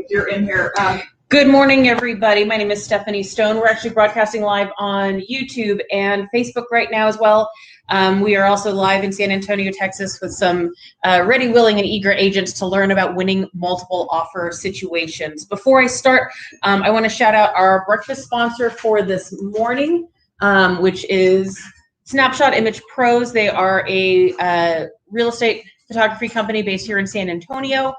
You're in here. Good morning, everybody. My name is Stephanie Stone. We're actually broadcasting live on YouTube and Facebook right now as well. We are also live in San Antonio, Texas with some ready, willing, and eager agents to learn about winning multiple offer situations. Before I start, I want to shout out our breakfast sponsor for this morning, which is Snapshot Image Pros. They are a real estate photography company based here in San Antonio.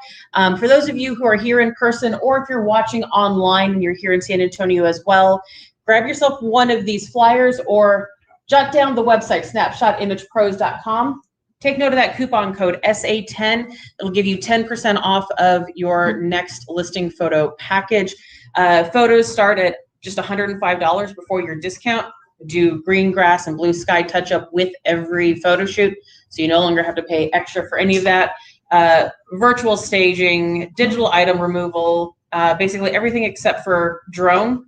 For those of you who are here in person, or if you're watching online and you're here in San Antonio as well, grab yourself one of these flyers or jot down the website, snapshotimagepros.com. Take note of that coupon code SA10. It'll give you 10% off of your next listing photo package. Photos start at just $105 before your discount. Do green grass and blue sky touch up with every photo shoot, so you no longer have to pay extra for any of that. Virtual staging, digital item removal, basically everything except for drone,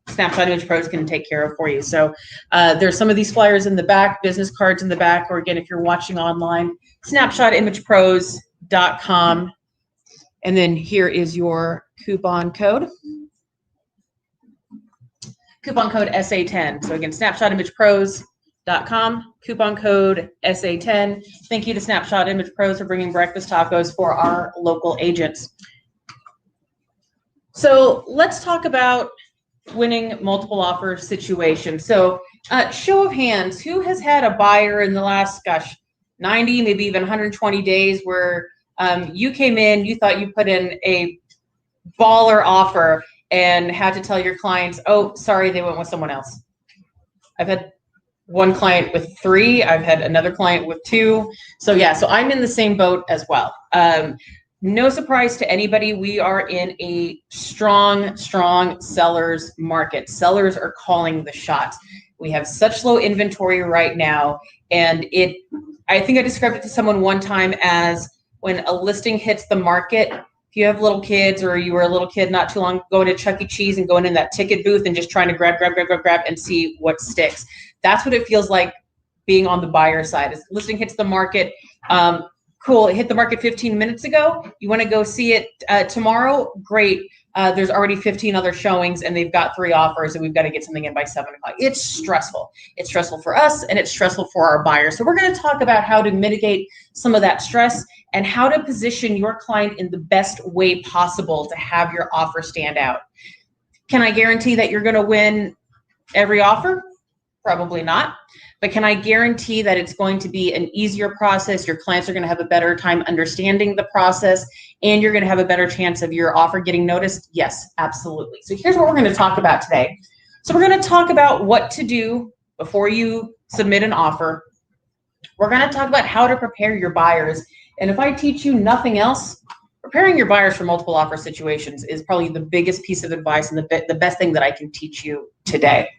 Snapshot Image Pros can take care of for you. So there's some of these flyers in the back, business cards in the back, or again, if you're watching online, snapshotimagepros.com. And then here is your coupon code. Coupon code SA10. So again, snapshotimagepros.com, coupon code SA10. Thank you to Snapshot Image Pros for bringing breakfast tacos for our local agents. So let's talk about winning multiple offer situations. So show of hands, who has had a buyer in the last, 90, maybe even 120 days where you came in, you thought you put in a baller offer and had to tell your clients, oh, sorry, they went with someone else? I've had one client with 3. I've had another client with 2. So yeah, so I'm in the same boat as well. No surprise to anybody, we are in a strong sellers market. Sellers are calling the shots. We have such low inventory right now. And I think I described it to someone one time as when a listing hits the market, if you have little kids or you were a little kid not too long going to Chuck E. Cheese and going in that ticket booth and just trying to grab and see what sticks. That's what it feels like being on the buyer side. As listing hits the market, cool, it hit the market 15 minutes ago. You want to go see it tomorrow? Great. There's already 15 other showings and they've got 3 offers and we've got to get something in by 7 o'clock. It's stressful. It's stressful for us and it's stressful for our buyers. So we're going to talk about how to mitigate some of that stress and how to position your client in the best way possible to have your offer stand out. Can I guarantee that you're going to win every offer? Probably not. But can I guarantee that it's going to be an easier process? Your clients are going to have a better time understanding the process and you're going to have a better chance of your offer getting noticed? Yes, absolutely. So here's what we're going to talk about today. So we're going to talk about what to do before you submit an offer. We're going to talk about how to prepare your buyers. And if I teach you nothing else, preparing your buyers for multiple offer situations is probably the biggest piece of advice and the best thing that I can teach you today.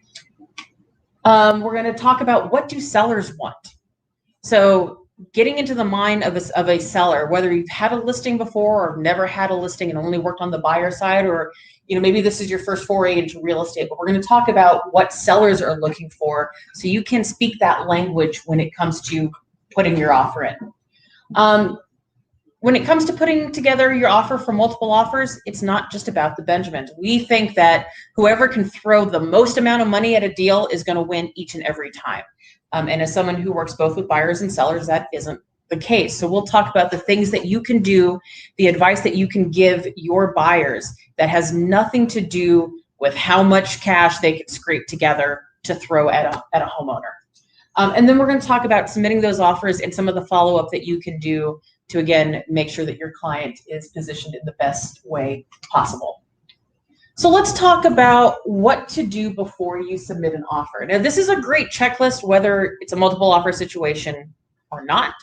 We're going to talk about what do sellers want. So getting into the mind of a seller, whether you've had a listing before or never had a listing and only worked on the buyer side, or maybe this is your first foray into real estate, but we're going to talk about what sellers are looking for so you can speak that language when it comes to putting your offer in. When it comes to putting together your offer for multiple offers, it's not just about the Benjamins. We think that whoever can throw the most amount of money at a deal is going to win each and every time. And as someone who works both with buyers and sellers, that isn't the case. So we'll talk about the things that you can do, the advice that you can give your buyers that has nothing to do with how much cash they can scrape together to throw at a homeowner. And then we're going to talk about submitting those offers and some of the follow-up that you can do to, again, make sure that your client is positioned in the best way possible. So let's talk about what to do before you submit an offer. Now, this is a great checklist, whether it's a multiple offer situation or not.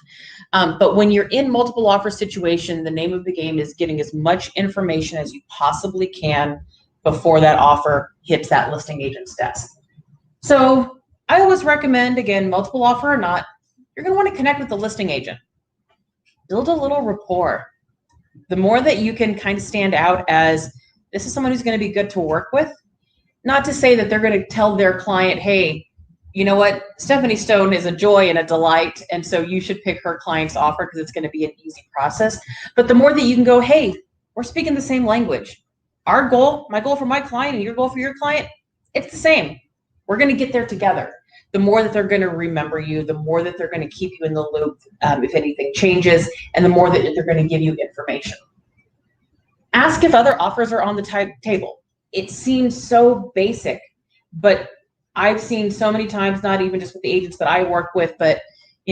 But when you're in multiple offer situation, the name of the game is getting as much information as you possibly can before that offer hits that listing agent's desk. So I always recommend, again, multiple offer or not, you're going to want to connect with the listing agent. Build a little rapport. The more that you can kind of stand out as this is someone who's going to be good to work with, not to say that they're going to tell their client, hey, you know what, Stephanie Stone is a joy and a delight, and so you should pick her client's offer because it's going to be an easy process. But the more that you can go, hey, we're speaking the same language. Our goal, my goal for my client and your goal for your client, it's the same. We're going to get there together. The more that they're going to remember you, the more that they're going to keep you in the loop if anything changes, and the more that they're going to give you information. Ask if other offers are on the table. It seems so basic, but I've seen so many times, not even just with the agents that I work with, but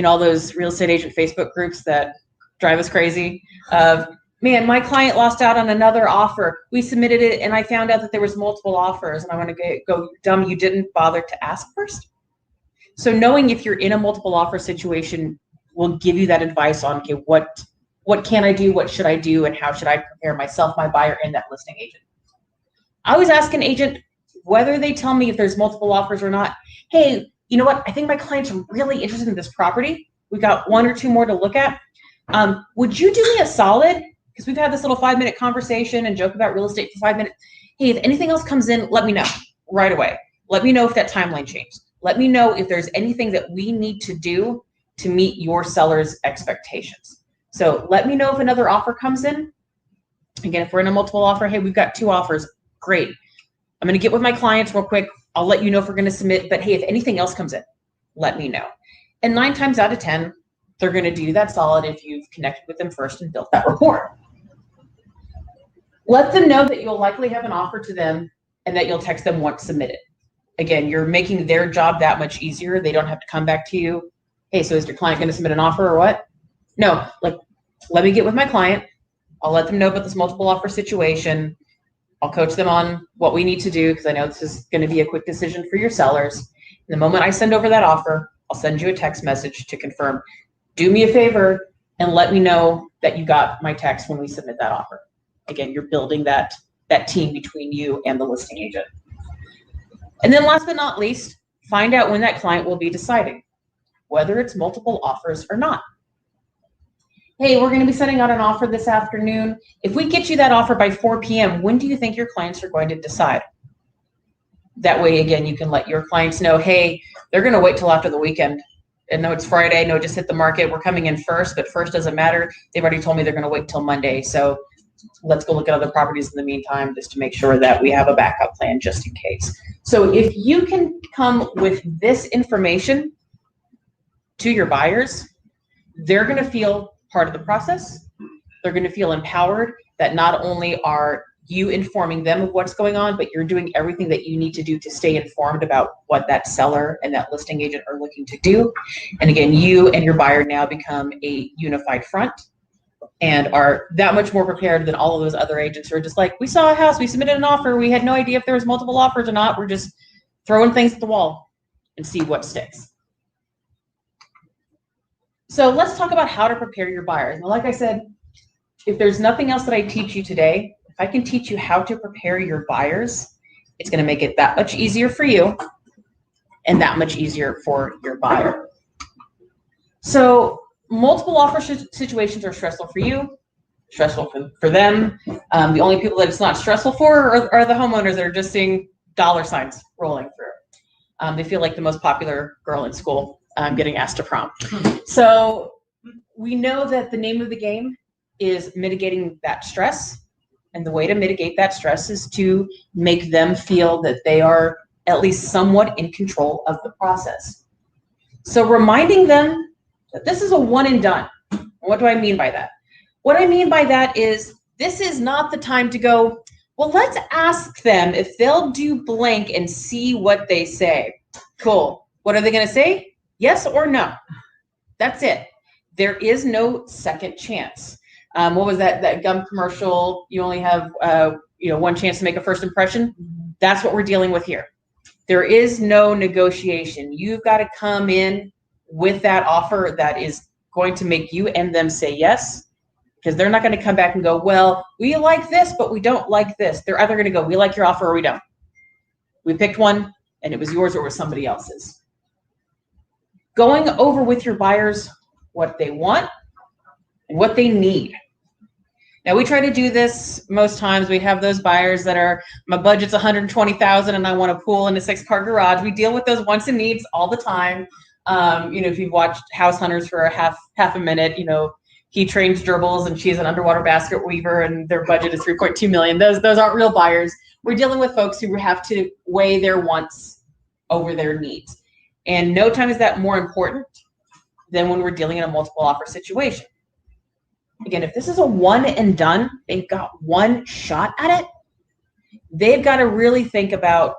all those real estate agent Facebook groups that drive us crazy of, man, my client lost out on another offer. We submitted it and I found out that there was multiple offers, and I want to go, dumb, you didn't bother to ask first. So knowing if you're in a multiple offer situation will give you that advice on, okay, what can I do? What should I do? And how should I prepare myself, my buyer, and that listing agent? I always ask an agent, whether they tell me if there's multiple offers or not, hey, you know what? I think my clients are really interested in this property. We got 1 or 2 more to look at. Would you do me a solid? Because we've had this little 5-minute conversation and joke about real estate for 5 minutes. Hey, if anything else comes in, let me know right away. Let me know if that timeline changed. Let me know if there's anything that we need to do to meet your seller's expectations. So let me know if another offer comes in. Again, if we're in a multiple offer, hey, we've got 2 offers. Great. I'm going to get with my clients real quick. I'll let you know if we're going to submit. But hey, if anything else comes in, let me know. And 9 times out of 10, they're going to do that solid if you've connected with them first and built that rapport. Let them know that you'll likely have an offer to them and that you'll text them once submitted. Again, you're making their job that much easier. They don't have to come back to you. Hey, so is your client going to submit an offer or what? No, let me get with my client. I'll let them know about this multiple offer situation. I'll coach them on what we need to do, because I know this is going to be a quick decision for your sellers. And the moment I send over that offer, I'll send you a text message to confirm. Do me a favor and let me know that you got my text when we submit that offer. Again, you're building that team between you and the listing agent. And then last but not least, find out when that client will be deciding whether it's multiple offers or not. Hey, we're going to be sending out an offer this afternoon. If we get you that offer by 4 p.m., when do you think your clients are going to decide? That way, again, you can let your clients know, hey, they're going to wait till after the weekend. And no, it's Friday. No, just hit the market. We're coming in first, but first doesn't matter. They've already told me they're going to wait till Monday. So let's go look at other properties in the meantime, just to make sure that we have a backup plan just in case. So if you can come with this information to your buyers, they're going to feel part of the process. They're going to feel empowered that not only are you informing them of what's going on, but you're doing everything that you need to do to stay informed about what that seller and that listing agent are looking to do. And again, you and your buyer now become a unified front and are that much more prepared than all of those other agents who are just like, we saw a house, we submitted an offer, we had no idea if there was multiple offers or not. We're just throwing things at the wall and see what sticks. So let's talk about how to prepare your buyers. Now, like I said, if there's nothing else that I teach you today, if I can teach you how to prepare your buyers, it's going to make it that much easier for you and that much easier for your buyer. So multiple offer situations are stressful for you, stressful for them. The only people that it's not stressful for are the homeowners that are just seeing dollar signs rolling through. They feel like the most popular girl in school getting asked to prom. So we know that the name of the game is mitigating that stress. And the way to mitigate that stress is to make them feel that they are at least somewhat in control of the process. So reminding them that this is a one and done. What do I mean by that? What I mean by that is this is not the time to go, well, let's ask them if they'll do blank and see what they say. Cool. What are they going to say? Yes or no? That's it. There is no second chance. What was that gum commercial? You only have one chance to make a first impression. That's what we're dealing with here. There is no negotiation. You've got to come in with that offer that is going to make you and them say yes, because they're not going to come back and go, well, we like this, but we don't like this. They're either going to go, we like your offer or we don't. We picked one and it was yours or it was somebody else's. Going over with your buyers what they want and what they need. Now we try to do this most times. We have those buyers that are, my budget's $120,000 and I want a pool and a 6-car garage. We deal with those wants and needs all the time. If you've watched House Hunters for a half a minute, he trains gerbils and she's an underwater basket weaver and their budget is 3.2 million. Those aren't real buyers. We're dealing with folks who have to weigh their wants over their needs. And no time is that more important than when we're dealing in a multiple offer situation. Again, if this is a one and done, they've got one shot at it, they've got to really think about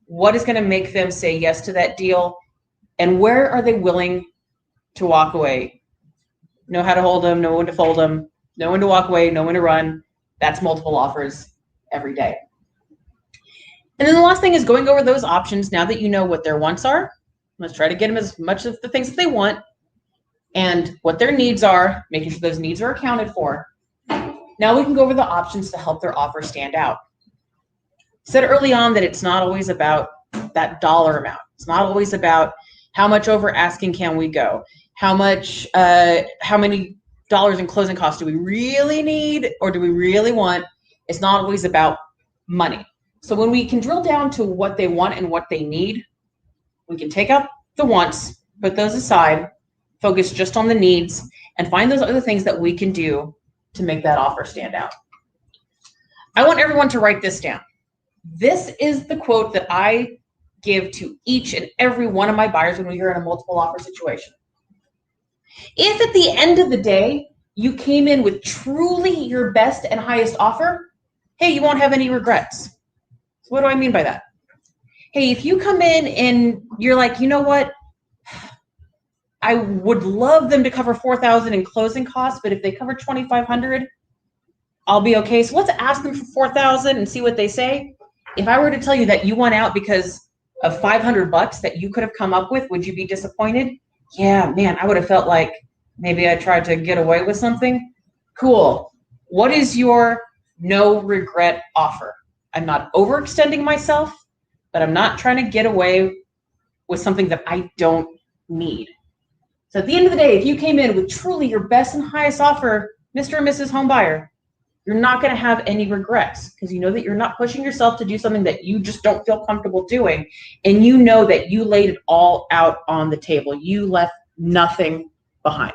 what is going to make them say yes to that deal and where are they willing to walk away. Know how to hold them, know when to fold them, know when to walk away, know when to run. That's multiple offers every day. And then the last thing is going over those options now that you know what their wants are. Let's try to get them as much of the things that they want and what their needs are, making sure those needs are accounted for. Now we can go over the options to help their offer stand out. Said early on that it's not always about that dollar amount. It's not always about how much over asking can we go, how many dollars in closing costs do we really need or do we really want. It's not always about money. So when we can drill down to what they want and what they need, we can take out the wants, put those aside, focus just on the needs, and find those other things that we can do to make that offer stand out. I want everyone to write this down. This is the quote that I give to each and every one of my buyers when we are in a multiple offer situation. If at the end of the day, you came in with truly your best and highest offer, hey, you won't have any regrets. So what do I mean by that? Hey, if you come in and you're like, you know what? I would love them to cover $4,000 in closing costs, but if they cover $2,500, I'll be okay. So let's ask them for $4,000 and see what they say. If I were to tell you that you went out because of $500 that you could have come up with, would you be disappointed? Yeah, man, I would have felt like maybe I tried to get away with something. Cool. What is your no regret offer? I'm not overextending myself, but I'm not trying to get away with something that I don't need. So at the end of the day, if you came in with truly your best and highest offer, Mr. and Mrs. Homebuyer, you're not going to have any regrets because you know that you're not pushing yourself to do something that you just don't feel comfortable doing. And you know that you laid it all out on the table. You left nothing behind.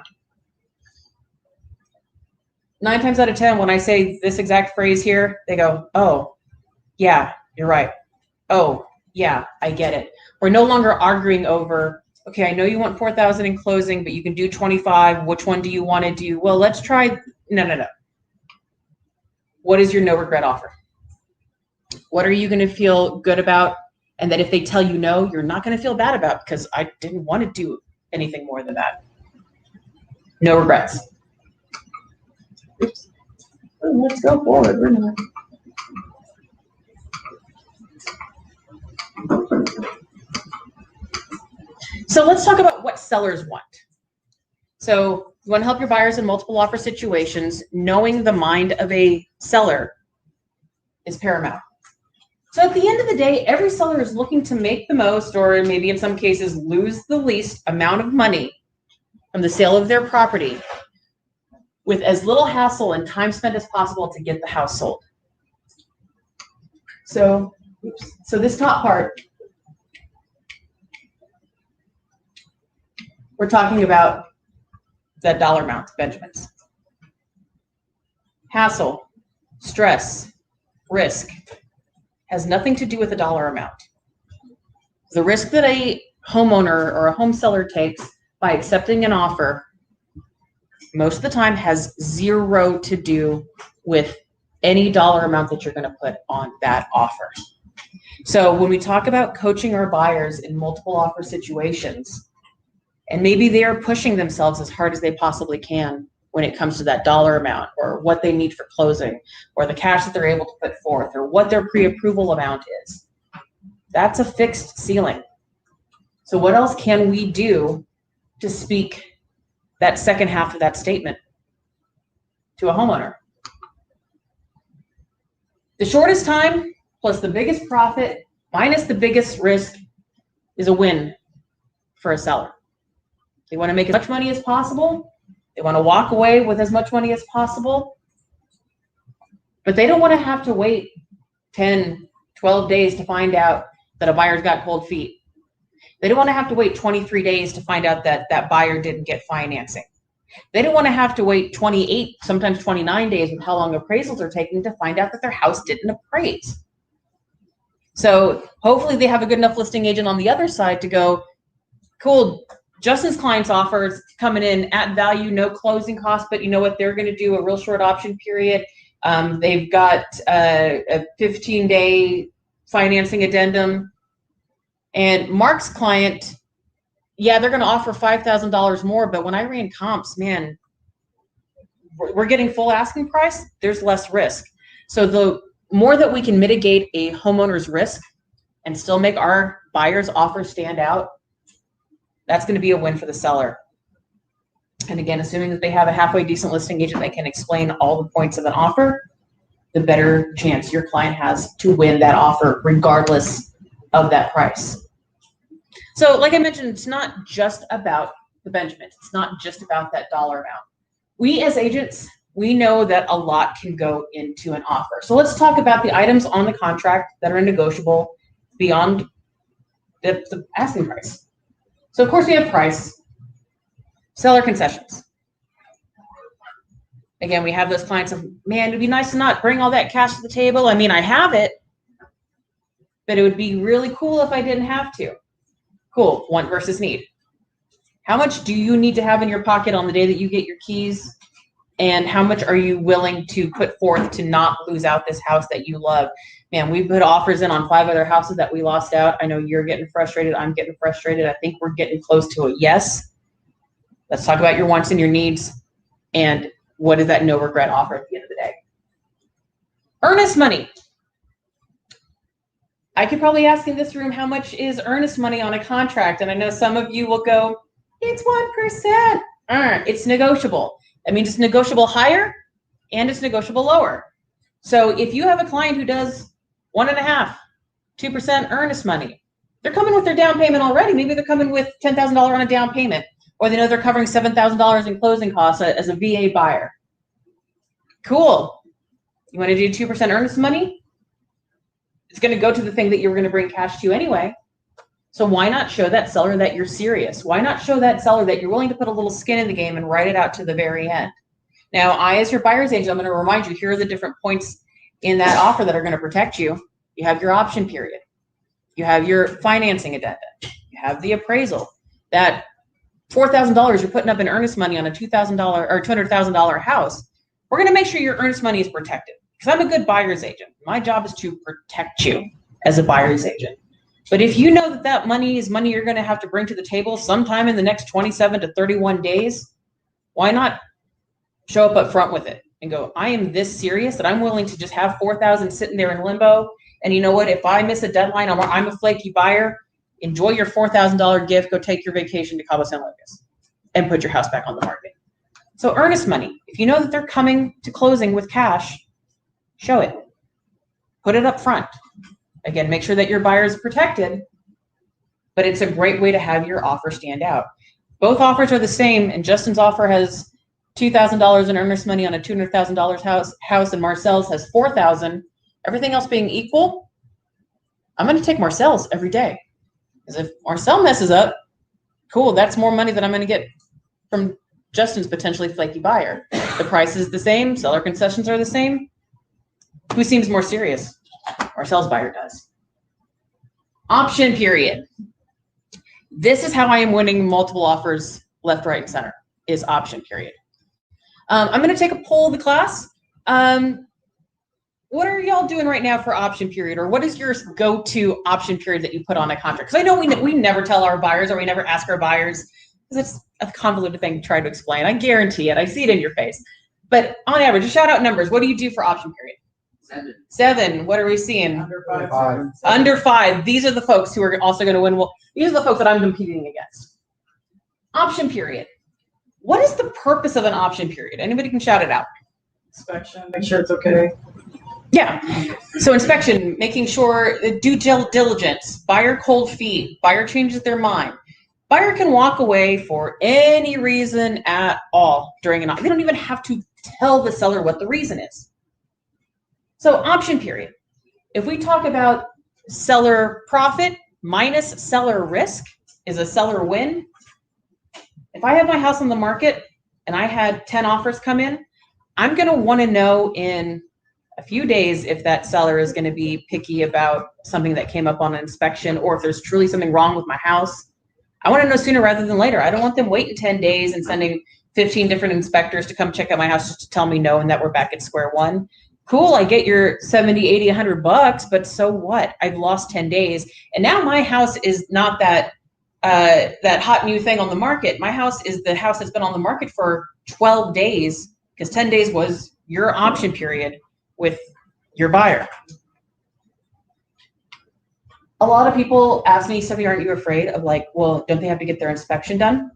9 times out of 10, when I say this exact phrase here, they go, oh, yeah, you're right. Oh, yeah, I get it. We're no longer arguing over, okay, I know you want $4,000 in closing, but you can do 25. Which one do you want to do? Well, let's try. No. What is your no regret offer? What are you going to feel good about? And that if they tell you no, you're not going to feel bad about because I didn't want to do anything more than that. No regrets. Oops. Let's go forward. We're not. So let's talk about what sellers want. So you want to help your buyers in multiple offer situations. Knowing the mind of a seller is paramount. So at the end of the day, every seller is looking to make the most, or maybe in some cases lose the least amount of money from the sale of their property with as little hassle and time spent as possible to get the house sold. So this top part, we're talking about that dollar amount, Benjamins. Hassle, stress, risk has nothing to do with the dollar amount. The risk that a homeowner or a home seller takes by accepting an offer most of the time has zero to do with any dollar amount that you're going to put on that offer. So when we talk about coaching our buyers in multiple offer situations, and maybe they are pushing themselves as hard as they possibly can when it comes to that dollar amount or what they need for closing or the cash that they're able to put forth or what their pre-approval amount is. That's a fixed ceiling. So what else can we do to speak that second half of that statement to a homeowner? The shortest time plus the biggest profit minus the biggest risk is a win for a seller. They want to make as much money as possible. They want to walk away with as much money as possible. But they don't want to have to wait 10, 12 days to find out that a buyer's got cold feet. They don't want to have to wait 23 days to find out that that buyer didn't get financing. They don't want to have to wait 28, sometimes 29 days with how long appraisals are taking to find out that their house didn't appraise. So hopefully they have a good enough listing agent on the other side to go, cool, Justin's client's offers coming in at value, no closing costs, but you know what? They're going to do a real short option period. They've got a 15-day financing addendum. And Mark's client, yeah, they're going to offer $5,000 more, but when I ran comps, man, we're getting full asking price. There's less risk. So the more that we can mitigate a homeowner's risk and still make our buyer's offer stand out, that's going to be a win for the seller. And again, assuming that they have a halfway decent listing agent that can explain all the points of an offer, the better chance your client has to win that offer regardless of that price. So like I mentioned, it's not just about the Benjamins. It's not just about that dollar amount. We as agents, we know that a lot can go into an offer. So let's talk about the items on the contract that are negotiable beyond the asking price. So of course we have price, seller concessions. Again, we have those clients of, man, it'd be nice to not bring all that cash to the table. I mean, I have it, but it would be really cool if I didn't have to. Cool, want versus need. How much do you need to have in your pocket on the day that you get your keys? And how much are you willing to put forth to not lose out this house that you love? Man, we put offers in on 5 other houses that we lost out. I know you're getting frustrated. I'm getting frustrated. I think we're getting close to a yes. Let's talk about your wants and your needs. And what is that no regret offer at the end of the day? Earnest money. I could probably ask in this room, how much is earnest money on a contract? And I know some of you will go, it's 1%. It's negotiable. That means it's negotiable higher and it's negotiable lower. So if you have a client who does 1.5%, 2% earnest money, they're coming with their down payment already. Maybe they're coming with $10,000 on a down payment, or they know they're covering $7,000 in closing costs as a VA buyer. Cool. You want to do 2% earnest money? It's going to go to the thing that you're going to bring cash to anyway. So why not show that seller that you're serious? Why not show that seller that you're willing to put a little skin in the game and write it out to the very end? Now, I, as your buyer's agent, I'm going to remind you, here are the different points in that offer that are going to protect you. You have your option period. You have your financing addendum. You have the appraisal. That $4,000 you're putting up in earnest money on a $2,000 or $200,000 house, we're going to make sure your earnest money is protected. Because I'm a good buyer's agent. My job is to protect you as a buyer's agent. But if you know that that money is money you're going to have to bring to the table sometime in the next 27 to 31 days, why not show up front with it and go, I am this serious that I'm willing to just have $4,000 sitting there in limbo. And you know what? If I miss a deadline, I'm a flaky buyer. Enjoy your $4,000 gift. Go take your vacation to Cabo San Lucas and put your house back on the market. So earnest money. If you know that they're coming to closing with cash, show it. Put it up front. Again, make sure that your buyer is protected, but it's a great way to have your offer stand out. Both offers are the same, and Justin's offer has $2,000 in earnest money on a $200,000 house, and Marcel's has $4,000. Everything else being equal, I'm going to take Marcel's every day. Because if Marcel messes up, cool, that's more money that I'm going to get from Justin's potentially flaky buyer. The price is the same, seller concessions are the same. Who seems more serious? Marcel's buyer does. Option period. This is how I am winning multiple offers left, right, and center, is option period. I'm going to take a poll of the class. What are y'all doing right now for option period? Or what is your go-to option period that you put on a contract? Because I know we never tell our buyers, or we never ask our buyers, because it's a convoluted thing to try to explain. I guarantee it. I see it in your face. But on average, just shout out numbers. What do you do for option period? 7. What are we seeing? Under 5. Under 5. These are the folks who are also going to win. Well, these are the folks that I'm competing against. Option period. What is the purpose of an option period? Anybody can shout it out. Inspection, make sure it's okay. Yeah. So inspection, making sure, due diligence, buyer cold feet, buyer changes their mind. Buyer can walk away for any reason at all during an option. They don't even have to tell the seller what the reason is. So option period. If we talk about seller profit minus seller risk is a seller win. If I have my house on the market and I had 10 offers come in, I'm going to want to know in a few days if that seller is going to be picky about something that came up on an inspection, or if there's truly something wrong with my house. I want to know sooner rather than later. I don't want them waiting 10 days and sending 15 different inspectors to come check out my house just to tell me no and that we're back at square one. Cool, I get your 70, 80, $100, but so what? I've lost 10 days. And now my house is not that hot new thing on the market. My house is the house that's been on the market for 12 days because 10 days was your option period with your buyer. A lot of people ask me, Sophie, aren't you afraid of like, well, don't they have to get their inspection done?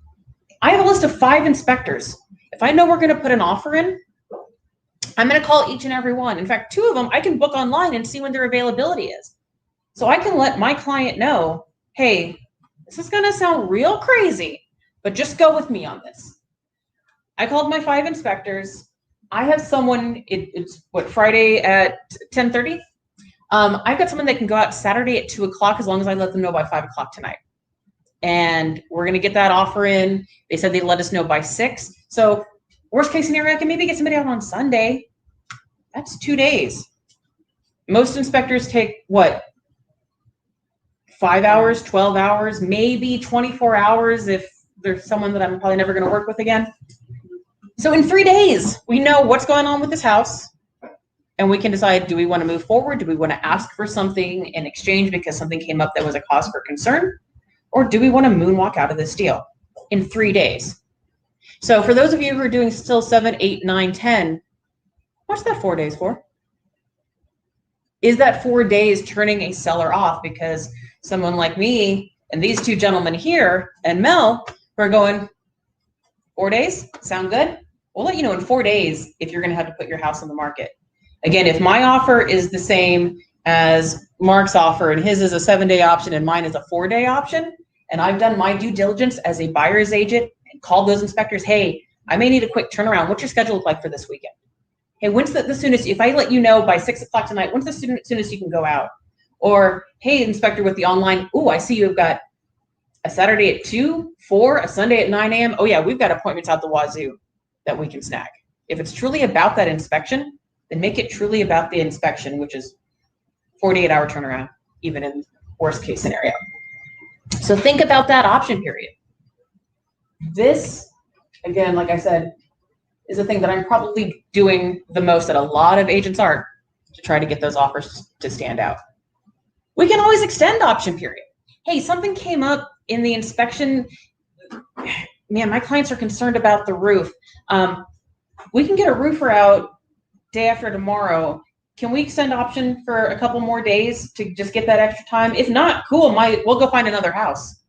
I have a list of 5 inspectors. If I know we're going to put an offer in, I'm going to call each and every one. In fact, 2 of them I can book online and see when their availability is. So I can let my client know, hey, this is going to sound real crazy, but just go with me on this. I called my 5 inspectors. I have someone, it's what, Friday at 10:30? I've got someone that can go out Saturday at 2 o'clock as long as I let them know by 5 o'clock tonight. And we're going to get that offer in. They said they'd let us know by 6. So worst case scenario, I can maybe get somebody out on Sunday. That's 2 days. Most inspectors take what? 5 hours, 12 hours, maybe 24 hours if there's someone that I'm probably never going to work with again. So in 3 days, we know what's going on with this house. And we can decide, do we want to move forward? Do we want to ask for something in exchange because something came up that was a cause for concern? Or do we want to moonwalk out of this deal in 3 days? So for those of you who are doing still 7, 8, 9, 10, what's that 4 days for? Is that 4 days turning a seller off because someone like me and these 2 gentlemen here and Mel are going, 4 days? Sound good? We'll let you know in 4 days if you're going to have to put your house on the market. Again, if my offer is the same as Mark's offer and his is a 7-day option and mine is a 4-day option, and I've done my due diligence as a buyer's agent and called those inspectors, hey, I may need a quick turnaround. What's your schedule look like for this weekend? Hey, when's the soonest, if I let you know by 6 o'clock tonight, when's the soonest you can go out? Or, hey, inspector with the online, ooh, I see you've got a Saturday at 2, 4, a Sunday at 9 a.m. Oh yeah, we've got appointments out the wazoo that we can snag. If it's truly about that inspection, then make it truly about the inspection, which is 48-hour turnaround, even in worst case scenario. So think about that option period. This, again, like I said, is the thing that I'm probably doing the most that a lot of agents aren't to try to get those offers to stand out. We can always extend option period. Hey, something came up in the inspection. Man, my clients are concerned about the roof. We can get a roofer out day after tomorrow. Can we extend option for a couple more days to just get that extra time? If not, cool, we'll go find another house.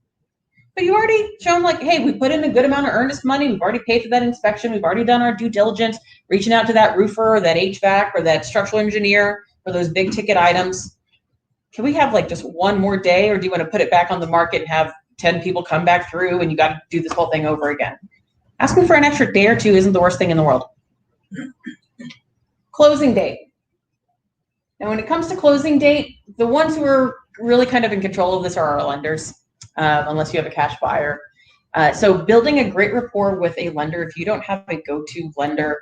But you already shown like, hey, we put in a good amount of earnest money. We've already paid for that inspection. We've already done our due diligence, reaching out to that roofer or that HVAC or that structural engineer for those big ticket items. Can we have like just one more day, or do you want to put it back on the market and have 10 people come back through and you got to do this whole thing over again? Asking for an extra day or 2 isn't the worst thing in the world. Closing date. Now, when it comes to closing date, the ones who are really kind of in control of this are our lenders, unless you have a cash buyer. So building a great rapport with a lender, if you don't have a go-to lender,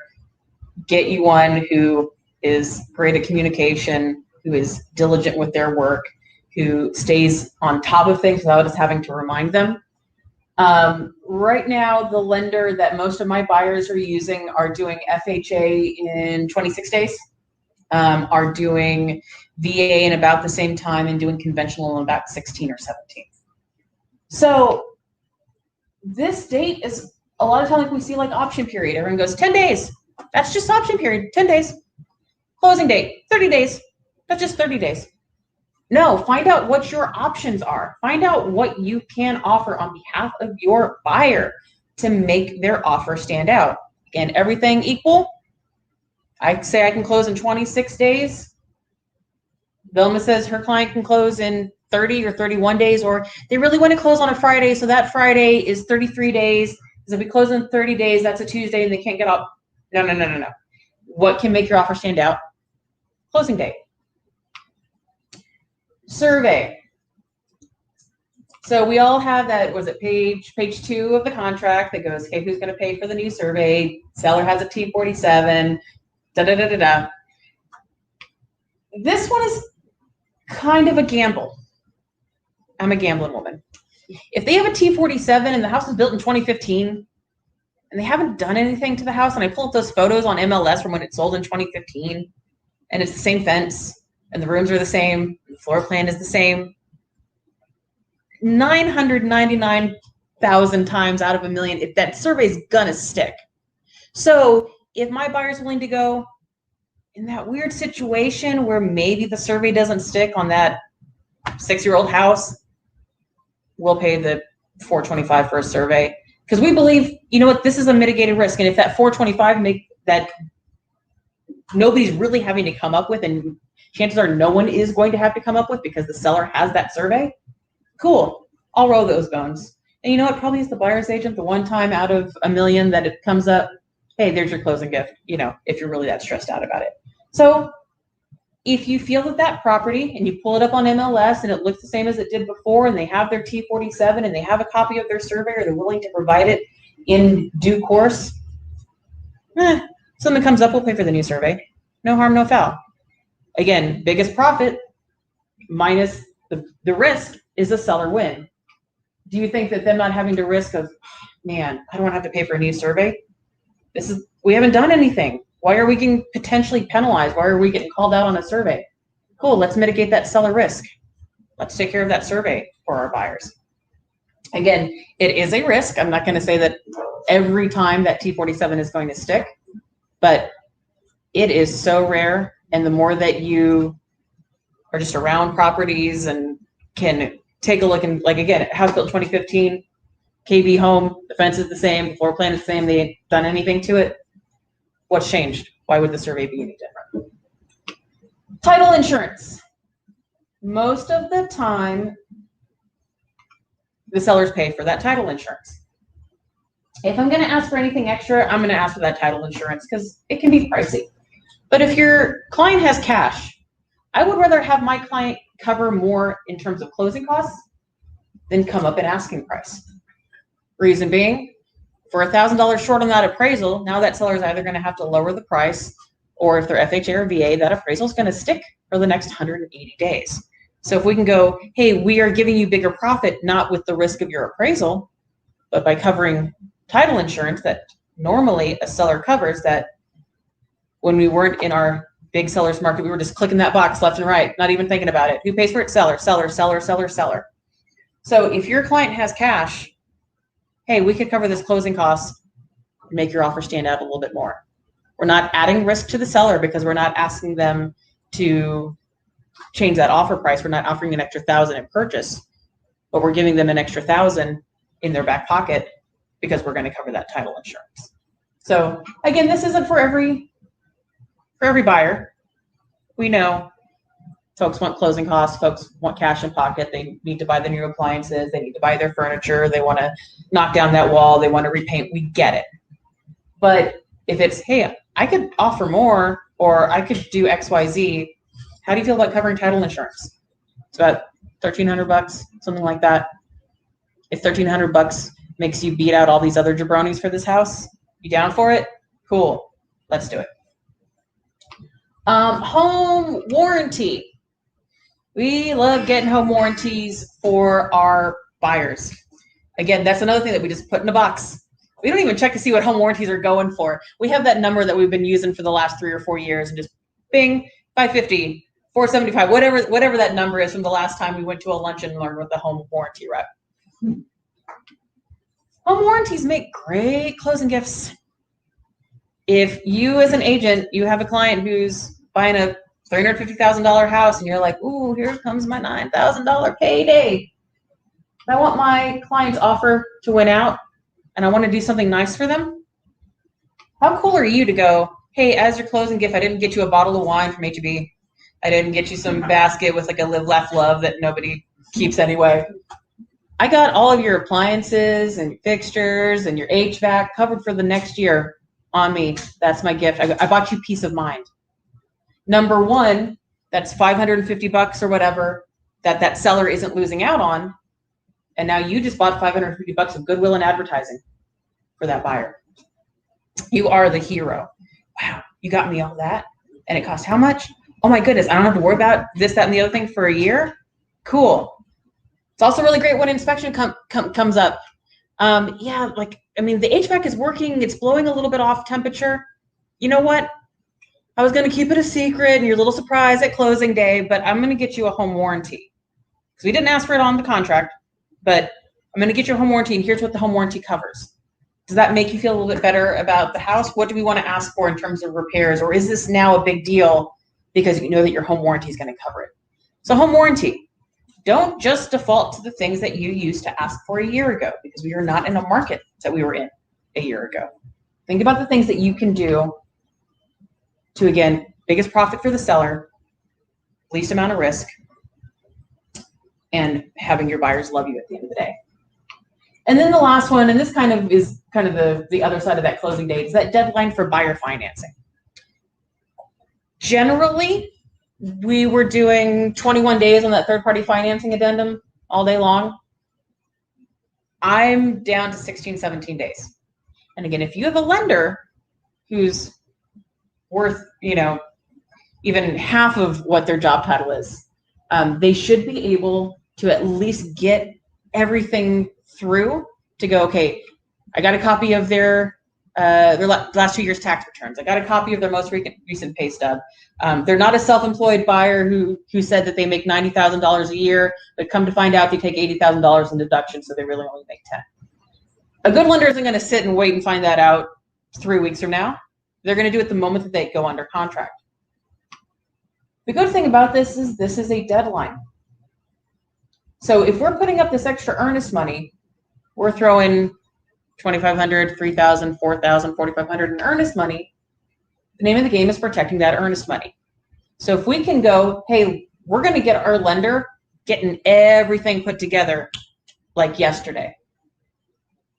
get you one who is great at communication, who is diligent with their work, who stays on top of things without us having to remind them. Right now, the lender that most of my buyers are using are doing FHA in 26 days, are doing VA in about the same time, and doing conventional in about 16 or 17. So this date is a lot of times like we see like option period. Everyone goes 10 days. That's just option period, 10 days. Closing date, 30 days. That's just 30 days. No, find out what your options are. Find out what you can offer on behalf of your buyer to make their offer stand out. Again, everything equal. I say I can close in 26 days. Vilma says her client can close in 30 or 31 days, or they really want to close on a Friday, so that Friday is 33 days. Because if we close in 30 days, that's a Tuesday and they can't get up. No. What can make your offer stand out? Closing date. Survey. So we all have that, was it page 2 of the contract that goes, okay, who's going to pay for the new survey? Seller has a T47, da da da da da. This one is kind of a gamble. I'm a gambling woman. If they have a T47 and the house was built in 2015 and they haven't done anything to the house, and I pull up those photos on MLS from when it sold in 2015, and it's the same fence and the rooms are the same, the floor plan is the same, 999,000 times out of a million, if that survey's gonna stick. So if my buyer's willing to go in that weird situation where maybe the survey doesn't stick on that 6-year-old house, we'll pay the $425 for a survey, because we believe, you know what, this is a mitigated risk. And if that $425 make that nobody's really having to come up with, and chances are no one is going to have to come up with because the seller has that survey, cool, I'll roll those bones. And you know what, probably is the buyer's agent the one time out of a million that it comes up, hey, there's your closing gift, you know, if you're really that stressed out about it. So if you feel that property and you pull it up on MLS and it looks the same as it did before, and they have their T47 and they have a copy of their survey, or they're willing to provide it in due course, something comes up, we'll pay for the new survey. No harm, no foul. Again, biggest profit minus the risk is a seller win. Do you think that them not having to risk of, man, I don't want to have to pay for a new survey? We haven't done anything. Why are we getting potentially penalized? Why are we getting called out on a survey? Cool, let's mitigate that seller risk. Let's take care of that survey for our buyers. Again, it is a risk. I'm not going to say that every time that T47 is going to stick, but it is so rare. And the more that you are just around properties and can take a look, and like, again, house built 2015, KB home, the fence is the same, the floor plan is the same, they ain't done anything to it. What's changed? Why would the survey be any different? Title insurance. Most of the time, the sellers pay for that title insurance. If I'm going to ask for anything extra, I'm going to ask for that title insurance because it can be pricey. But if your client has cash, I would rather have my client cover more in terms of closing costs than come up at asking price. Reason being, for $1,000 short on that appraisal, now that seller is either going to have to lower the price, or if they're FHA or VA, that appraisal is going to stick for the next 180 days. So if we can go, hey, we are giving you bigger profit, not with the risk of your appraisal, but by covering title insurance that normally a seller covers, that when we weren't in our big sellers market, we were just clicking that box left and right, not even thinking about it. Who pays for it? Seller, seller, seller, seller, seller. So if your client has cash, hey, we could cover this closing cost, make your offer stand out a little bit more. We're not adding risk to the seller because we're not asking them to change that offer price. We're not offering an extra $1,000 at purchase, but we're giving them an extra $1,000 in their back pocket because we're going to cover that title insurance. So again, this isn't for every buyer. We know folks want closing costs, folks want cash in pocket, they need to buy the new appliances, they need to buy their furniture, they want to knock down that wall, they want to repaint, we get it. But if it's, hey, I could offer more, or I could do XYZ, how do you feel about covering title insurance? It's about $1,300, something like that. If $1,300 makes you beat out all these other jabronis for this house, you down for it? Cool, let's do it. Home warranty. We love getting home warranties for our buyers. Again, that's another thing that we just put in a box. We don't even check to see what home warranties are going for. We have that number that we've been using for the last 3 or 4 years, and just bing, 550, 475, whatever that number is from the last time we went to a luncheon and learned with the home warranty rep. Home warranties make great closing gifts. If you as an agent, you have a client who's buying a $350,000 house and you're like, ooh, here comes my $9,000 payday. I want my client's offer to win out and I want to do something nice for them. How cool are you to go, hey, as your closing gift, I didn't get you a bottle of wine from H-E-B. I didn't get you some basket with like a live, laugh, love that nobody keeps anyway. I got all of your appliances and fixtures and your HVAC covered for the next year on me. That's my gift. I bought you peace of mind. Number one, that's $550 or whatever that seller isn't losing out on. And now you just bought $550 of goodwill and advertising for that buyer. You are the hero. Wow, you got me all that. And it cost how much? Oh my goodness, I don't have to worry about this, that, and the other thing for a year. Cool. It's also really great when inspection comes up. Yeah, like, I mean, the HVAC is working. It's blowing a little bit off temperature. You know what? I was going to keep it a secret and you're a little surprised at closing day, but I'm going to get you a home warranty. Because we didn't ask for it on the contract, but I'm going to get you a home warranty, and here's what the home warranty covers. Does that make you feel a little bit better about the house? What do we want to ask for in terms of repairs? Or is this now a big deal because you know that your home warranty is going to cover it? So home warranty, don't just default to the things that you used to ask for a year ago, because we are not in a market that we were in a year ago. Think about the things that you can do to, again, biggest profit for the seller, least amount of risk, and having your buyers love you at the end of the day. And then the last one, and this kind of is kind of the other side of that closing date, is that deadline for buyer financing. Generally, we were doing 21 days on that third-party financing addendum all day long. I'm down to 16, 17 days. And again, if you have a lender who's worth, you know, even half of what their job title is, they should be able to at least get everything through to go, okay, I got a copy of their last 2 years' tax returns. I got a copy of their most recent pay stub. They're not a self-employed buyer who said that they make $90,000 a year, but come to find out they take $80,000 in deductions, so they really only make 10. A good lender isn't going to sit and wait and find that out 3 weeks from now. They're going to do it the moment that they go under contract. The good thing about this is a deadline. So if we're putting up this extra earnest money, we're throwing $2,500, $3,000, $4,000, $4,500 in earnest money. The name of the game is protecting that earnest money. So if we can go, hey, we're going to get our lender getting everything put together like yesterday.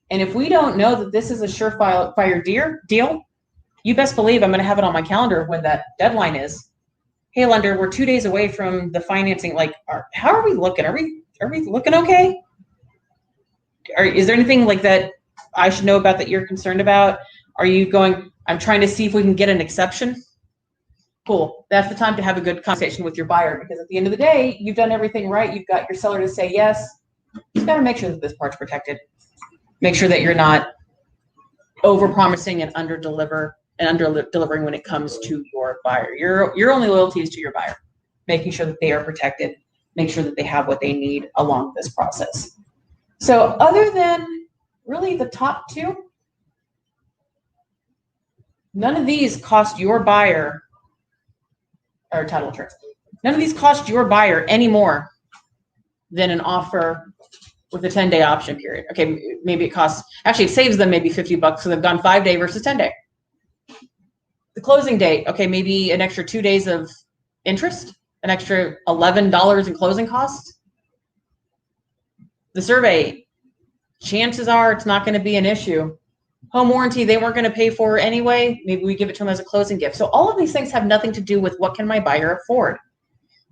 And if we don't know that this is a surefire deal, you best believe I'm going to have it on my calendar when that deadline is. Hey, lender, we're 2 days away from the financing. Like, how are we looking? Are we looking okay? Is there anything like that I should know about that you're concerned about? Are you going, I'm trying to see if we can get an exception? Cool. That's the time to have a good conversation with your buyer, because at the end of the day, you've done everything right. You've got your seller to say yes. You've got to make sure that this part's protected. Make sure that you're not over-promising and under-delivering when it comes to your buyer. Your only loyalty is to your buyer, making sure that they are protected, make sure that they have what they need along this process. So other than really the top two, none of these cost your buyer, or title insurance, none of these cost your buyer any more than an offer with a 10-day option period. Okay, maybe it costs, actually it saves them maybe $50, so they've gone 5-day versus 10-day. The closing date, okay, maybe an extra 2 days of interest, an extra $11 in closing costs. The survey, chances are it's not going to be an issue. Home warranty, they weren't going to pay for anyway. Maybe we give it to them as a closing gift. So all of these things have nothing to do with what can my buyer afford.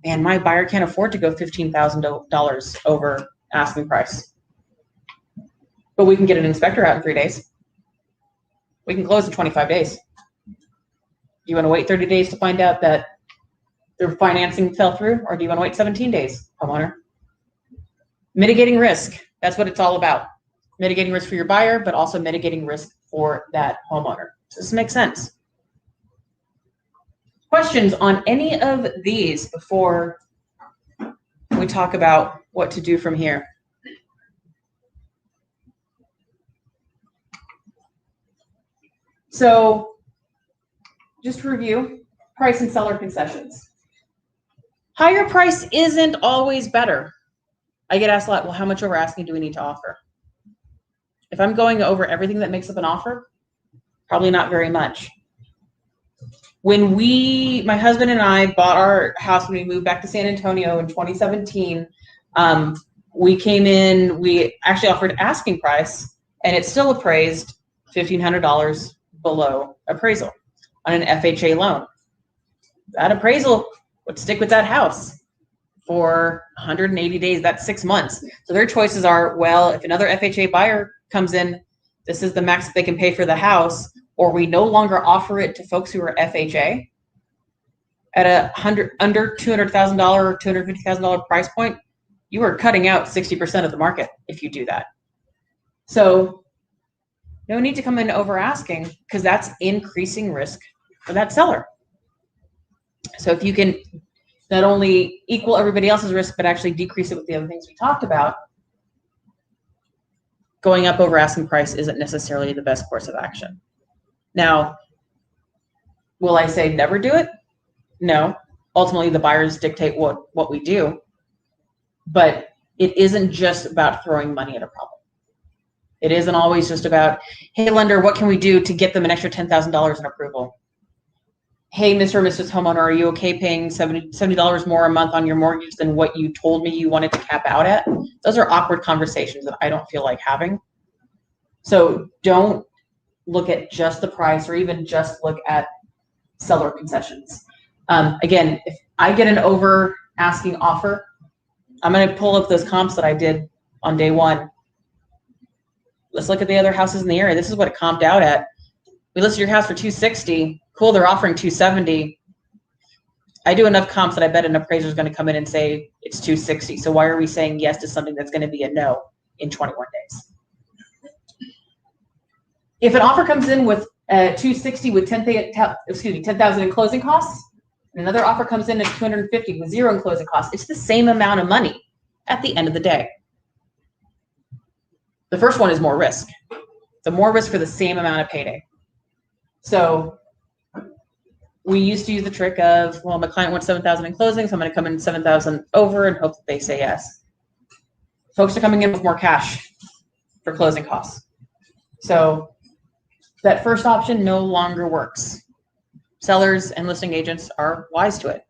And my buyer can't afford to go $15,000 over asking price. But we can get an inspector out in 3 days. We can close in 25 days. You want to wait 30 days to find out that their financing fell through, or do you want to wait 17 days, homeowner? Mitigating risk. That's what it's all about. Mitigating risk for your buyer, but also mitigating risk for that homeowner. Does this make sense? Questions on any of these before we talk about what to do from here? So just to review, price and seller concessions. Higher price isn't always better. I get asked a lot, well, how much over asking do we need to offer? If I'm going over everything that makes up an offer, probably not very much. When my husband and I bought our house when we moved back to San Antonio in 2017, we came in, we actually offered asking price, and it still appraised $1,500 below appraisal on an FHA loan. That appraisal would stick with that house. for 180 days. That's 6 months. So their choices are, well, if another FHA buyer comes in, this is the max that they can pay for the house, or we no longer offer it to folks who are FHA at under $200,000 or $250,000 price point. You are cutting out 60% of the market if you do that. So no need to come in over asking, because that's increasing risk for that seller. So if you can not only equal everybody else's risk, but actually decrease it with the other things we talked about, going up over asking price isn't necessarily the best course of action. Now, will I say never do it? No. Ultimately, the buyers dictate what we do, but it isn't just about throwing money at a problem. It isn't always just about, hey, lender, what can we do to get them an extra $10,000 in approval? Hey, Mr. or Mrs. Homeowner, are you okay paying $70 more a month on your mortgage than what you told me you wanted to cap out at? Those are awkward conversations that I don't feel like having. So don't look at just the price, or even just look at seller concessions. Again, if I get an over asking offer, I'm going to pull up those comps that I did on day one. Let's look at the other houses in the area. This is what it comped out at. We listed your house for $260. Cool, they're offering $270. I do enough comps that I bet an appraiser is going to come in and say it's $260. So why are we saying yes to something that's going to be a no in 21 days? If an offer comes in with $260 with $10,000 in closing costs, and another offer comes in at $250 with zero in closing costs, it's the same amount of money at the end of the day. The first one is more risk. The more risk for the same amount of payday. So we used to use the trick of, well, my client wants $7,000 in closing, so I'm going to come in $7,000 over and hope that they say yes. Folks are coming in with more cash for closing costs. So that first option no longer works. Sellers and listing agents are wise to it.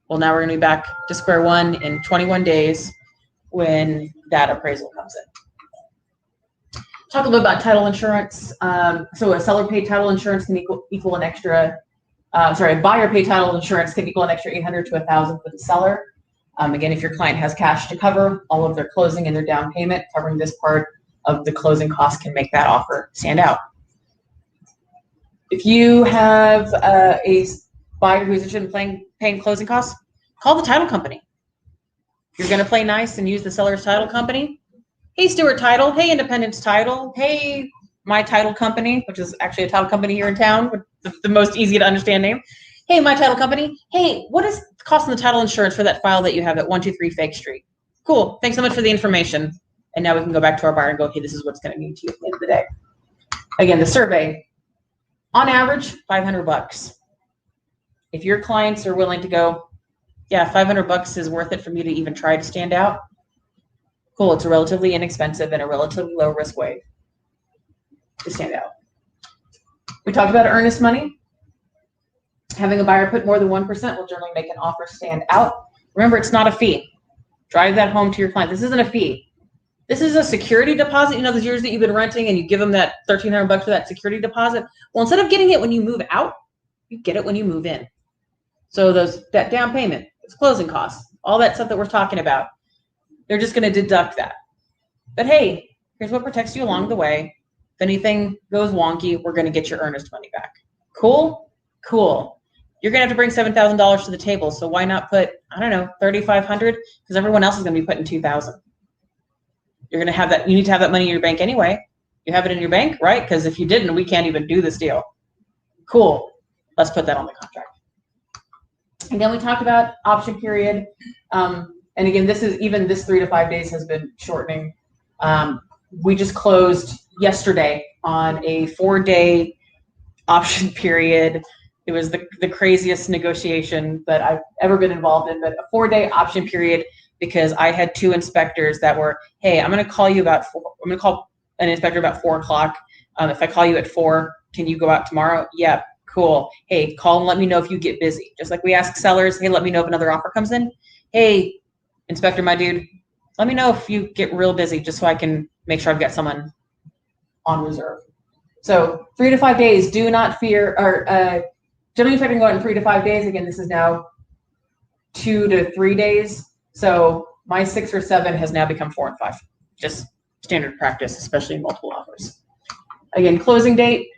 Well, now we're going to be back to square one in 21 days when that appraisal comes in. Talk a little bit about title insurance. So a seller paid title insurance can equal an extra, a buyer paid title insurance can equal an extra $800 to $1,000 for the seller. Again, if your client has cash to cover all of their closing and their down payment, covering this part of the closing costs can make that offer stand out. If you have a buyer who's interested in paying closing costs, call the title company. If you're going to play nice and use the seller's title company, hey, Stewart Title, hey, Independence Title, hey, My Title Company, which is actually a title company here in town, with the most easy to understand name. Hey, My Title Company, hey, what is the cost of the title insurance for that file that you have at 123 Fake Street? Cool, thanks so much for the information. And now we can go back to our buyer and go, okay, this is what's going to mean to you at the end of the day. Again, the survey, on average, $500. If your clients are willing to go, yeah, $500 is worth it for me to even try to stand out, cool, it's a relatively inexpensive and a relatively low risk way to stand out. We talked about earnest money. Having a buyer put more than 1% will generally make an offer stand out. Remember, it's not a fee. Drive that home to your client. This isn't a fee. This is a security deposit. You know, those years that you've been renting and you give them that $1,300 for that security deposit. Well, instead of getting it when you move out, you get it when you move in. So that down payment, it's closing costs, all that stuff that we're talking about, they're just going to deduct that. But hey, here's what protects you along the way. If anything goes wonky, we're going to get your earnest money back. Cool? Cool. You're going to have to bring $7,000 to the table. So why not put, I don't know, $3,500? Because everyone else is going to be putting $2,000. You're going to have that. You need to have that money in your bank anyway. You have it in your bank, right? Because if you didn't, we can't even do this deal. Cool. Let's put that on the contract. Again, we talked about option period. And again, this 3 to 5 days has been shortening. We just closed yesterday on a 4-day option period. It was the craziest negotiation that I've ever been involved in, but a 4-day option period because I had 2 inspectors that were, hey, I'm going to call you about 4. I'm going to call an inspector about 4 o'clock. If I call you at 4, can you go out tomorrow? Yeah, cool. Hey, call and let me know if you get busy. Just like we ask sellers, hey, let me know if another offer comes in. Hey, inspector, my dude, let me know if you get real busy just so I can make sure I've got someone on reserve. So 3 to 5 days, do not fear, or generally expecting to go out in 3 to 5 days. Again, this is now 2 to 3 days. So my 6 or 7 has now become 4 and 5. Just standard practice, especially in multiple offers. Again, closing date,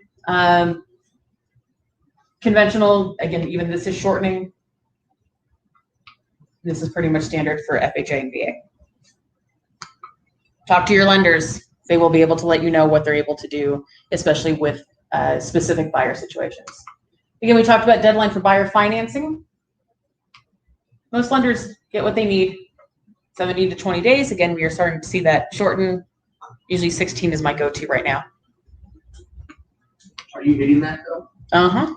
conventional, again, even this is shortening. This is pretty much standard for FHA and VA. Talk to your lenders. They will be able to let you know what they're able to do, especially with specific buyer situations. Again, we talked about deadline for buyer financing. Most lenders get what they need, 70 to 20 days. Again, we are starting to see that shorten. Usually 16 is my go-to right now. Are you hitting that though? Uh-huh.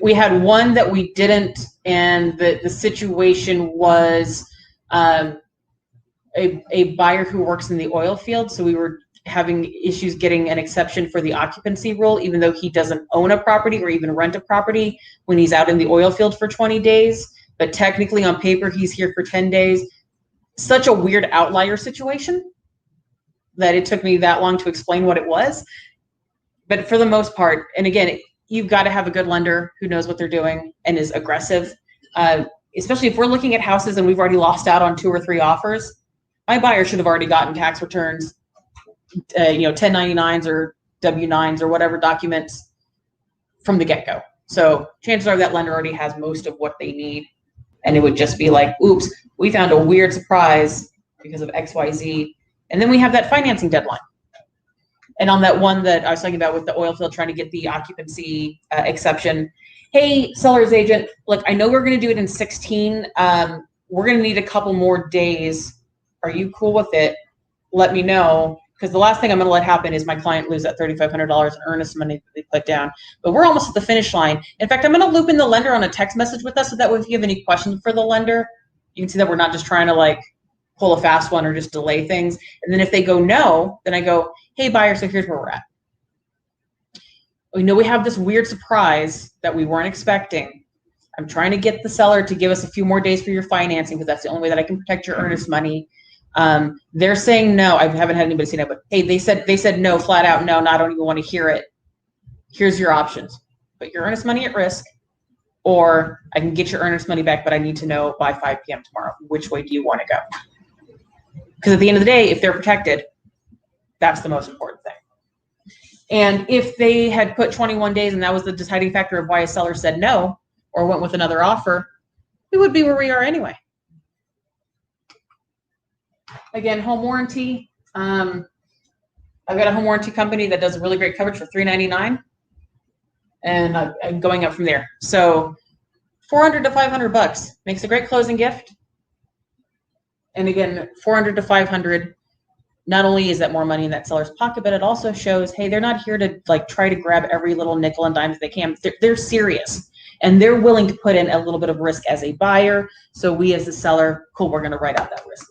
We had one that we didn't, and the situation was a buyer who works in the oil field. So we were having issues getting an exception for the occupancy rule, even though he doesn't own a property or even rent a property when he's out in the oil field for 20 days. But technically on paper, he's here for 10 days. Such a weird outlier situation that it took me that long to explain what it was. But for the most part, and again, you've got to have a good lender who knows what they're doing and is aggressive. Especially if we're looking at houses and we've already lost out on 2 or 3 offers, my buyer should have already gotten tax returns, 1099s or W-9s or whatever documents from the get-go. So chances are that lender already has most of what they need. And it would just be like, oops, we found a weird surprise because of XYZ. And then we have that financing deadline. And on that one that I was talking about with the oil field trying to get the occupancy exception, hey, seller's agent, look, I know we're going to do it in 16. We're going to need a couple more days. Are you cool with it? Let me know. Because the last thing I'm going to let happen is my client lose that $3,500 in earnest money that they put down. But we're almost at the finish line. In fact, I'm going to loop in the lender on a text message with us so that way if you have any questions for the lender, you can see that we're not just trying to like pull a fast one or just delay things. And then if they go no, then I go, hey, buyer, so here's where we're at. We know we have this weird surprise that we weren't expecting. I'm trying to get the seller to give us a few more days for your financing because that's the only way that I can protect your earnest money. They're saying no. I haven't had anybody say no, but hey, they said no, flat out no, I don't even want to hear it. Here's your options. Put your earnest money at risk, or I can get your earnest money back, but I need to know by 5 p.m. tomorrow. Which way do you want to go? Because at the end of the day, if they're protected, that's the most important thing. And if they had put 21 days and that was the deciding factor of why a seller said no or went with another offer, we would be where we are anyway. Again, home warranty. I've got a home warranty company that does really great coverage for $399, and I'm going up from there. So $400 to $500 makes a great closing gift. And again, $400 to $500. Not only is that more money in that seller's pocket, but it also shows, hey, they're not here to like try to grab every little nickel and dime that they can. They're serious, and they're willing to put in a little bit of risk as a buyer. So we as the seller, cool, we're going to write out that risk.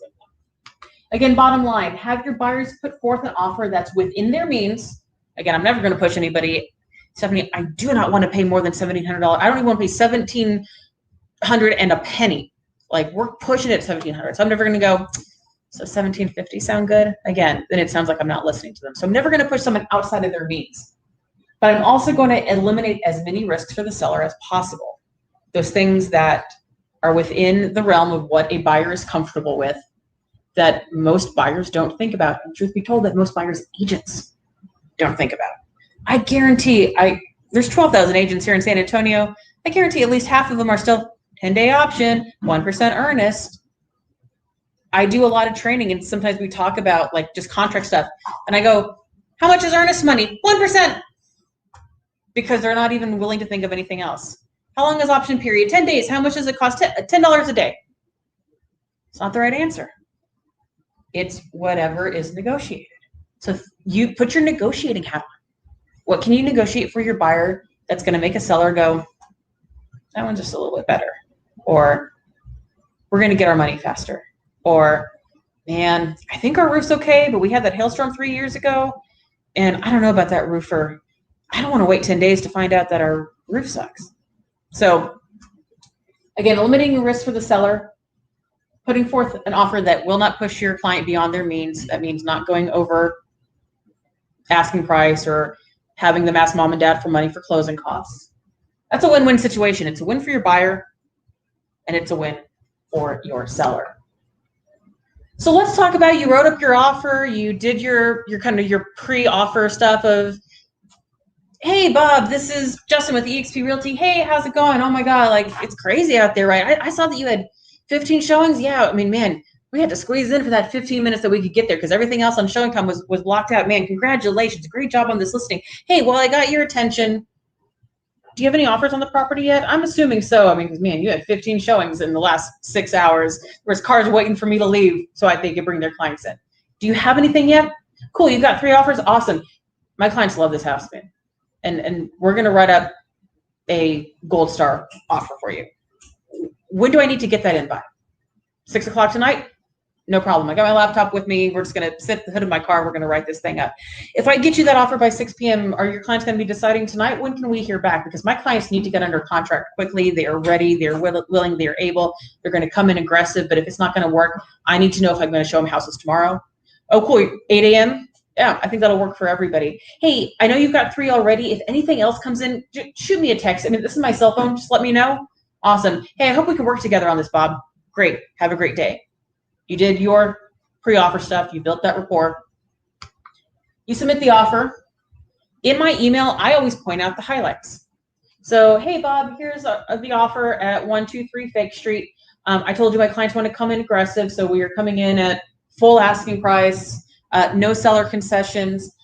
Again, bottom line, have your buyers put forth an offer that's within their means. Again, I'm never going to push anybody. Stephanie, I do not want to pay more than $1,700. I don't even want to pay $1,700 and a penny. Like we're pushing it $1,700. So I'm never going to go, so $1,750 sound good? Again, then it sounds like I'm not listening to them. So I'm never going to push someone outside of their means. But I'm also going to eliminate as many risks for the seller as possible. Those things that are within the realm of what a buyer is comfortable with that most buyers don't think about. And truth be told, that most buyers' agents don't think about. I guarantee, there's 12,000 agents here in San Antonio. I guarantee at least half of them are still 10-day option, 1% earnest. I do a lot of training, and sometimes we talk about like just contract stuff. And I go, how much is earnest money? 1%. Because they're not even willing to think of anything else. How long is option period? 10 days. How much does it cost? $10 a day. It's not the right answer. It's whatever is negotiated. So you put your negotiating hat on. What can you negotiate for your buyer that's going to make a seller go, that one's just a little bit better? Or we're going to get our money faster. Or, man, I think our roof's okay, but we had that hailstorm 3 years ago, and I don't know about that roofer. I don't want to wait 10 days to find out that our roof sucks. So, again, limiting risk for the seller, putting forth an offer that will not push your client beyond their means. That means not going over asking price or having them ask mom and dad for money for closing costs. That's a win-win situation. It's a win for your buyer. and it's a win for your seller. So let's talk about, you wrote up your offer, you did your kind of your pre-offer stuff of, hey Bob, this is Justin with eXp Realty. Hey, how's it going? Oh my God, like it's crazy out there, right? I saw that you had 15 showings. Yeah, I mean, man, we had to squeeze in for that 15 minutes that we could get there because everything else on showing time was blocked out. Man, congratulations, great job on this listing. Hey, well, I got your attention. Do you have any offers on the property yet? I'm assuming so. I mean, because man, you had 15 showings in the last 6 hours. There's cars waiting for me to leave so they could bring their clients in. Do you have anything yet? Cool, you've got 3 offers. Awesome. My clients love this house, man. And we're going to write up a gold star offer for you. When do I need to get that in by? 6 o'clock tonight? No problem. I got my laptop with me. We're just going to sit at the hood of my car. We're going to write this thing up. If I get you that offer by 6 p.m., are your clients going to be deciding tonight? When can we hear back? Because my clients need to get under contract quickly. They are ready. They're willing. They're able. They're going to come in aggressive. But if it's not going to work, I need to know if I'm going to show them houses tomorrow. Oh, cool. 8 a.m.? Yeah, I think that'll work for everybody. Hey, I know you've got 3 already. If anything else comes in, shoot me a text. I mean, this is my cell phone. Just let me know. Awesome. Hey, I hope we can work together on this, Bob. Great. Have a great day. You did your pre-offer stuff. You built that rapport. You submit the offer. In my email, I always point out the highlights. So, hey, Bob, here's the offer at 123 Fake Street. I told you my clients want to come in aggressive, so we are coming in at full asking price, no seller concessions.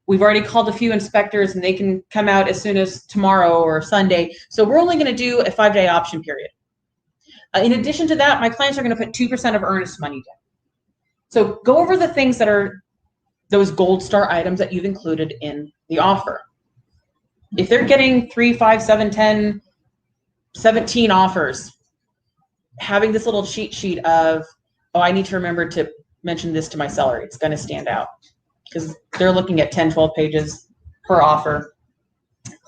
We've already called a few inspectors, and they can come out as soon as tomorrow or Sunday. So we're only going to do a 5-day option period. In addition to that, my clients are going to put 2% of earnest money down. So go over the things that are those gold star items that you've included in the offer. If they're getting 3, 5, 7, 10, 17 offers, having this little cheat sheet of, oh, I need to remember to mention this to my seller, it's going to stand out because they're looking at 10, 12 pages per offer.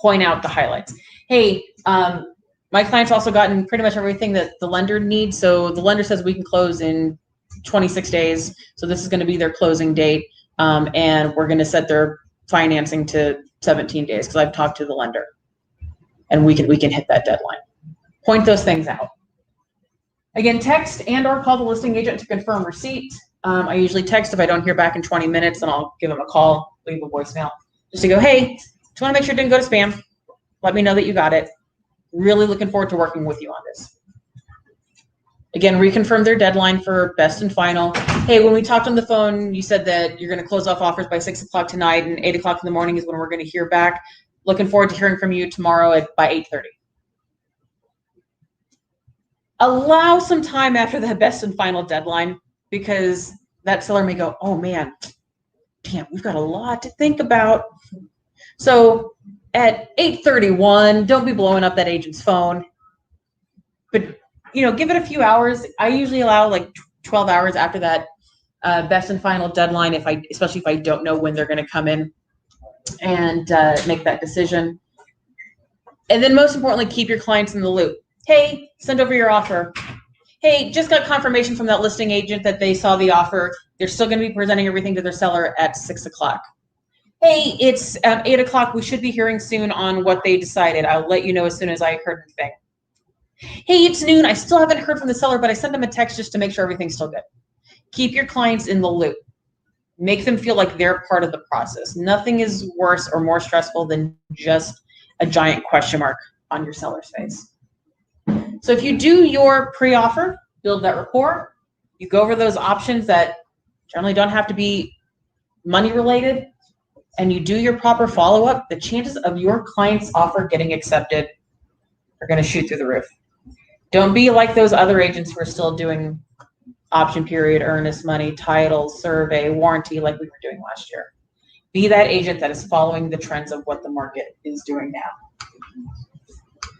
Point out the highlights. Hey, my client's also gotten pretty much everything that the lender needs. So the lender says we can close in 26 days. So this is going to be their closing date. And we're going to set their financing to 17 days because I've talked to the lender and we can hit that deadline. Point those things out. Again, text and or call the listing agent to confirm receipt. I usually text if I don't hear back in 20 minutes, then I'll give them a call, leave a voicemail just to go, hey, just want to make sure it didn't go to spam. Let me know that you got it. Really looking forward to working with you on this. Again, reconfirm their deadline for best and final. Hey, when we talked on the phone, you said that you're going to close off offers by 6 o'clock tonight and 8 o'clock in the morning is when we're going to hear back. Looking forward to hearing from you tomorrow by 8:30. Allow some time after the best and final deadline because that seller may go, oh man, damn, we've got a lot to think about. So at 8:31, don't be blowing up that agent's phone. But, give it a few hours. I usually allow like 12 hours after that best and final deadline, especially if I don't know when they're going to come in and make that decision. And then most importantly, keep your clients in the loop. Hey, send over your offer. Hey, just got confirmation from that listing agent that they saw the offer. They're still going to be presenting everything to their seller at 6 o'clock. Hey, it's 8 o'clock. We should be hearing soon on what they decided. I'll let you know as soon as I heard anything. Hey, it's noon. I still haven't heard from the seller, but I sent them a text just to make sure everything's still good. Keep your clients in the loop. Make them feel like they're part of the process. Nothing is worse or more stressful than just a giant question mark on your seller's face. So if you do your pre-offer, build that rapport, you go over those options that generally don't have to be money related, and you do your proper follow-up, the chances of your client's offer getting accepted are going to shoot through the roof. Don't be like those other agents who are still doing option period, earnest money, title, survey, warranty like we were doing last year. Be that agent that is following the trends of what the market is doing now.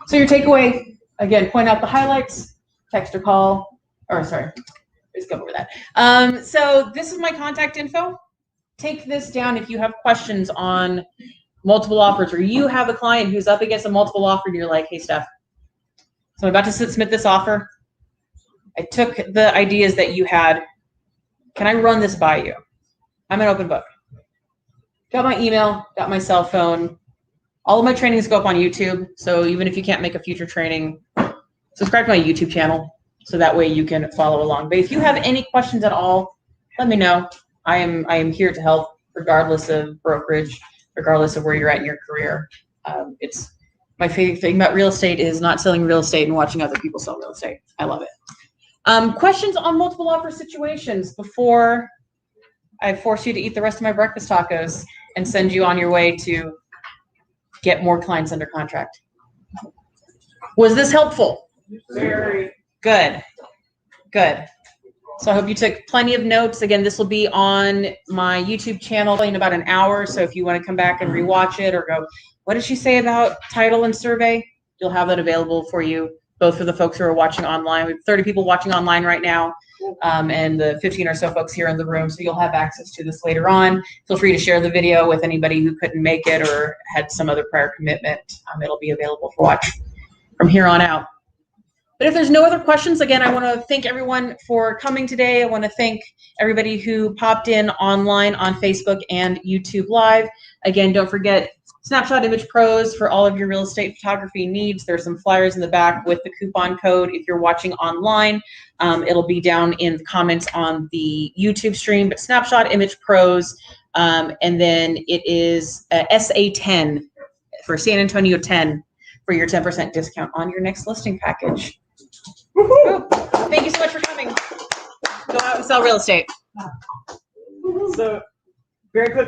So your takeaway, again, point out the highlights, text or call, or sorry, let's go over that. So this is my contact info. Take this down if you have questions on multiple offers or you have a client who's up against a multiple offer and you're like, hey, Steph, so I'm about to submit this offer. I took the ideas that you had. Can I run this by you? I'm an open book. Got my email, got my cell phone. All of my trainings go up on YouTube. So even if you can't make a future training, subscribe to my YouTube channel so that way you can follow along. But if you have any questions at all, let me know. I am here to help regardless of brokerage, regardless of where you're at in your career. It's my favorite thing about real estate is not selling real estate and watching other people sell real estate. I love it. Questions on multiple offer situations before I force you to eat the rest of my breakfast tacos and send you on your way to get more clients under contract. Was this helpful? Very. Good. Good. So I hope you took plenty of notes. Again, this will be on my YouTube channel in about an hour. So if you want to come back and rewatch it or go, what did she say about title and survey? You'll have that available for you, both for the folks who are watching online. We have 30 people watching online right now, and the 15 or so folks here in the room. So you'll have access to this later on. Feel free to share the video with anybody who couldn't make it or had some other prior commitment. It'll be available for watch from here on out. But if there's no other questions, again, I want to thank everyone for coming today. I want to thank everybody who popped in online on Facebook and YouTube Live. Again, don't forget Snapshot Image Pros for all of your real estate photography needs. There's some flyers in the back with the coupon code. If you're watching online, it'll be down in the comments on the YouTube stream. But Snapshot Image Pros, and then it is SA10 for San Antonio 10 for your 10% discount on your next listing package. Thank you so much for coming. Go out and sell real estate. So, very quick.